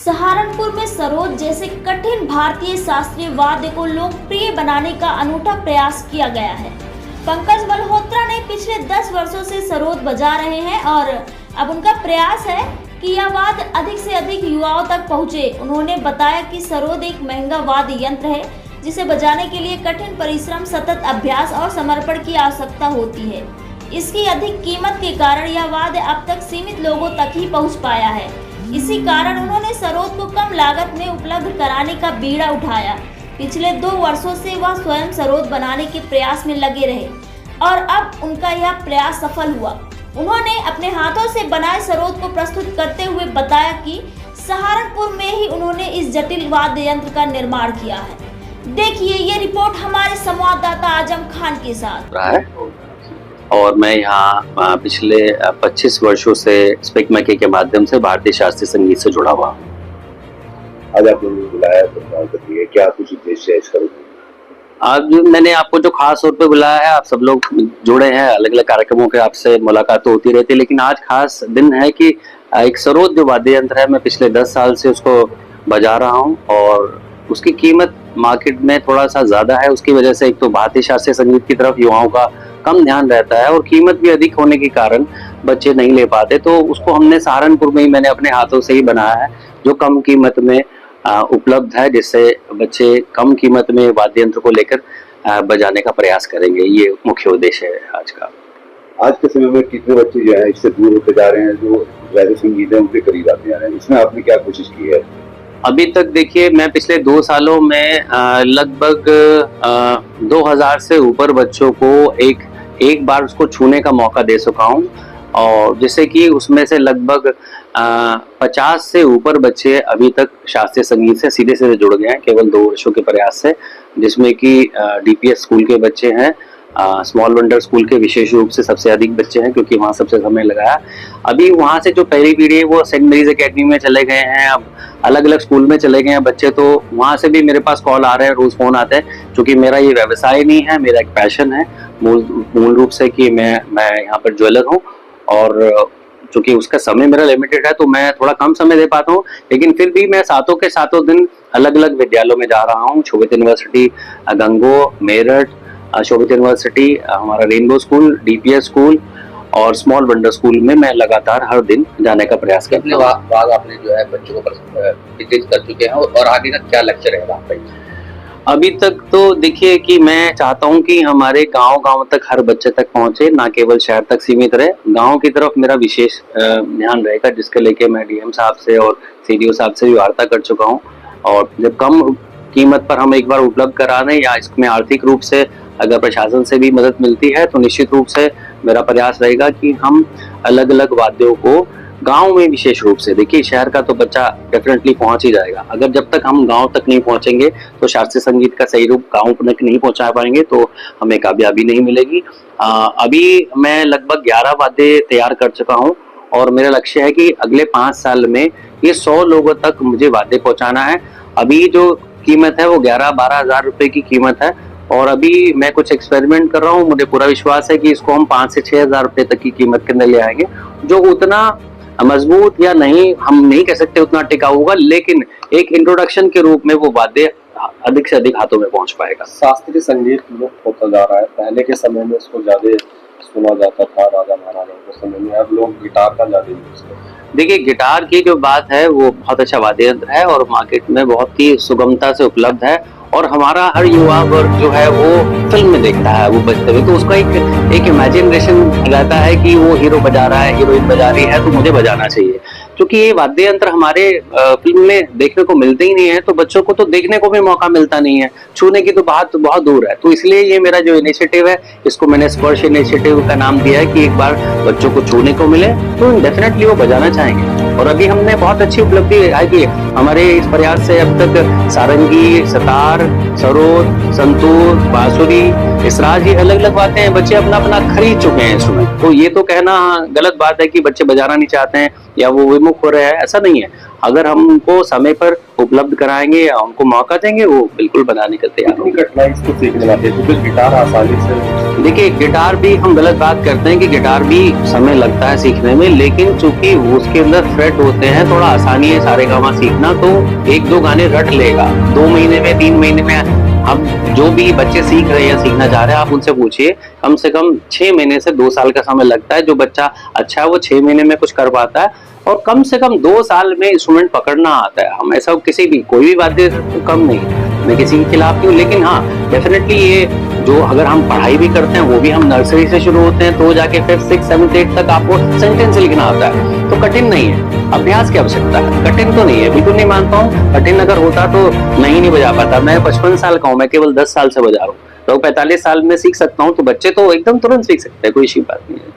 सहारनपुर में सरोद जैसे कठिन भारतीय शास्त्रीय वाद्य को लोकप्रिय बनाने का अनूठा प्रयास किया गया है। पंकज मल्होत्रा ने पिछले 10 वर्षों से सरोद बजा रहे हैं और अब उनका प्रयास है कि यह वाद्य अधिक से अधिक युवाओं तक पहुंचे। उन्होंने बताया कि सरोद एक महंगा वाद्य यंत्र है जिसे बजाने के लिए कठिन परिश्रम, सतत अभ्यास और समर्पण की आवश्यकता होती है। इसकी अधिक कीमत के कारण यह वाद्य अब तक सीमित लोगों तक ही पहुंच पाया है। इसी कारण उन्होंने सरोद को कम लागत में उपलब्ध कराने का बीड़ा उठाया। पिछले 2 वर्षों से वह स्वयं सरोद बनाने के प्रयास में लगे रहे और अब उनका यह प्रयास सफल हुआ। उन्होंने अपने हाथों से बनाए सरोद को प्रस्तुत करते हुए बताया कि सहारनपुर में ही उन्होंने इस जटिल वाद्य यंत्र का निर्माण किया है। देखिए ये रिपोर्ट हमारे संवाददाता आजम खान के साथ। और मैं यहाँ पिछले 25 वर्षों से स्पिक मैके के माध्यम से भारतीय शास्त्रीय संगीत से जुड़ा हुआ हूँ। आज आपने बुलाया तो क्या कुछ उद्देश्य है इसका? आज मैंने आपको जो खास तौर पे बुलाया है, आप सब लोग जुड़े हैं, अलग अलग कार्यक्रमों के आपसे मुलाकात होती रहती है, लेकिन आज खास दिन है कि एक सरोद जो वाद्य यंत्र है, मैं पिछले 10 साल से उसको बजा रहा हूँ और उसकी कीमत मार्केट में थोड़ा सा ज्यादा है। उसकी वजह से एक तो भारतीय शास्त्रीय संगीत की तरफ युवाओं का कम ध्यान रहता है और कीमत भी अधिक होने के कारण बच्चे नहीं ले पाते, तो उसको हमने सहारनपुर में ही मैंने अपने हाथों से ही बनाया है जो कम कीमत में उपलब्ध है, जिससे बच्चे कम कीमत में वाद्य यंत्र को लेकर बजाने का प्रयास करेंगे। ये मुख्य उद्देश्य है आज का। आज के समय में कितने बच्चे जो है इससे दूर होते जा रहे हैं, जो वैद्य संगीत है उनके करीब आते जा रहे हैं, इसमें आपने क्या कोशिश की है? अभी तक देखिए, मैं पिछले 2 सालों में लगभग 2000 से ऊपर बच्चों को एक बार उसको छूने का मौका दे चुका हूँ, और जिससे कि उसमें से लगभग 50 से ऊपर बच्चे अभी तक शास्त्रीय संगीत से सीधे सीधे जुड़ गए हैं केवल 2 वर्षों के प्रयास से, जिसमें कि डीपीएस स्कूल के बच्चे हैं, स्मॉल वंडर स्कूल के विशेष रूप से सबसे अधिक बच्चे हैं क्योंकि वहाँ सबसे समय लगाया। अभी वहाँ से जो पहली पीढ़ी है वो सेंट मेरीज एकेडमी में चले गए हैं, अब अलग अलग स्कूल में चले गए हैं बच्चे, तो वहाँ से भी मेरे पास कॉल आ रहे हैं, रोज फोन आते हैं। क्योंकि मेरा ये व्यवसाय नहीं है, मेरा एक पैशन है मूल रूप से कि मैं यहाँ पर ज्वेलर हूँ, और चूंकि उसका समय मेरा लिमिटेड है तो मैं थोड़ा कम समय दे पाता हूँ, लेकिन फिर भी मैं सातों के सातों दिन अलग अलग विद्यालयों में जा रहा हूँ। शोभित यूनिवर्सिटी गंगो, मेरठ, शोभित यूनिवर्सिटी, हमारा रेनबो स्कूल, डीपीएस स्कूल और स्मॉल वंडर स्कूल में मैं लगातार हर दिन जाने का प्रयास करता हूँ। आपने जो है बच्चों को विकसित कर चुके हैं और आगे का क्या लक्ष्य रहेगा आपका? अभी तक तो देखिए कि मैं चाहता हूं कि हमारे गांव तक हर बच्चे तक पहुंचे, ना केवल शहर तक सीमित रहे। गांव की तरफ मेरा विशेष ध्यान रहेगा, जिसके लेके मैं डीएम साहब से और सीडीओ साहब से भी वार्ता कर चुका हूं। और जब कम कीमत पर हम एक बार उपलब्ध करा दें या इसमें आर्थिक रूप से अगर प्रशासन से भी मदद मिलती है तो निश्चित रूप से मेरा प्रयास रहेगा कि हम अलग अलग वाद्यों को गांव में विशेष रूप से, देखिए शहर का तो बच्चा डेफिनेटली पहुंच ही जाएगा, अगर जब तक हम गांव तक नहीं पहुंचेंगे तो शास्त्रीय संगीत का सही रूप गांव तक नहीं पहुंचा पाएंगे तो हमें कामयाबी नहीं मिलेगी। अभी मैं लगभग 11 वाद्य तैयार कर चुका हूं और मेरा लक्ष्य है कि अगले 5 साल में ये 100 लोगों तक मुझे वाद्य पहुंचाना है। अभी जो कीमत है वो 11-12 हजार रुपए की कीमत है और अभी मैं कुछ एक्सपेरिमेंट कर रहा हूँ। मुझे पूरा विश्वास है कि इसको हम 5 से 6 हजार रुपए तक की कीमत के अंदर ले आएंगे, जो उतना मजबूत या नहीं, हम नहीं कह सकते उतना टिकाऊ होगा, लेकिन एक इंट्रोडक्शन के रूप में वो वाद्य अधिक से अधिक हाथों में पहुंच पाएगा। शास्त्रीय संगीत लुप्त होता जा रहा है। पहले के समय में इसको ज्यादा सुना जाता था, राजा महाराजाओं के समय में, अब लोग गिटार का ज्यादा यूज करते हैं। देखिए गिटार की जो बात है वो बहुत अच्छा वाद्य यंत्र है और मार्केट में बहुत ही सुगमता से उपलब्ध है, और हमारा हर युवा वर्ग जो है वो फिल्म में देखता है वो बजते हुए, तो उसका एक इमेजिनेशन रहता है कि वो हीरो बजा रहा है, हीरोइन बजा रही है, तो मुझे बजाना चाहिए। क्योंकि ये वाद्य यंत्र हमारे फिल्म में देखने को मिलते ही नहीं है, तो बच्चों को तो देखने को भी मौका मिलता नहीं है, छूने की तो बात बहुत दूर है। तो इसलिए ये मेरा जो इनिशिएटिव है, इसको मैंने स्पर्श इनिशिएटिव का नाम दिया है कि एक बार बच्चों को छूने को मिले तो डेफिनेटली वो बजाना चाहेंगे। और अभी हमने बहुत अच्छी उपलब्धि आई की हमारे इस प्रयास से अब तक सारंगी, सतार, सरोद, संतूर, बांसुरी, इसराज, ये अलग अलग बातें बच्चे अपना अपना खरीद चुके हैं इंस्ट्रूमेंट। तो ये तो कहना गलत बात है कि बच्चे बजाना नहीं चाहते हैं या वो विमुख हो रहे हैं, ऐसा नहीं है। अगर हम उनको समय पर उपलब्ध कराएंगे या उनको मौका देंगे, वो बिल्कुल बनाने का तैयार कितनी होंगे। कठिनाई इसको सीखने में आती है, क्योंकि गिटार आसानी से देखिए, गिटार भी हम गलत बात करते हैं कि गिटार भी समय लगता है सीखने में, लेकिन चूंकि उसके अंदर फ्रेट होते हैं, थोड़ा आसानी है सारेगामा सीखना, तो 1-2 गाने रट लेगा 2 महीने में, 3 महीने में। हम जो भी बच्चे सीख रहे हैं, सीखना चाह रहे हैं, आप उनसे पूछिए, कम से कम 6 महीने से 2 साल का समय लगता है। जो बच्चा अच्छा है वो 6 महीने में कुछ कर पाता है, और कम से कम 2 साल में इंस्ट्रूमेंट पकड़ना आता है। हम ऐसा किसी भी कोई भी वाद्य कम नहीं, मैं किसी के खिलाफ नहीं हूँ, लेकिन हाँ डेफिनेटली ये जो अगर हम पढ़ाई भी करते हैं, वो भी हम नर्सरी से शुरू होते हैं, तो जाके फिर 6, 7, 8 तक आपको सेंटेंस लिखना आता है, तो कठिन नहीं है। अभ्यास की आवश्यकता है, कठिन तो नहीं है, बिल्कुल नहीं मानता हूँ। कठिन अगर होता तो नहीं बजा पाता। मैं 55 साल का हूँ, मैं केवल 10 साल से बजा रहा हूँ, तो 45 साल में सीख सकता हूँ, तो बच्चे तो एकदम तुरंत सीख सकते हैं, कोई इसी बात नहीं है।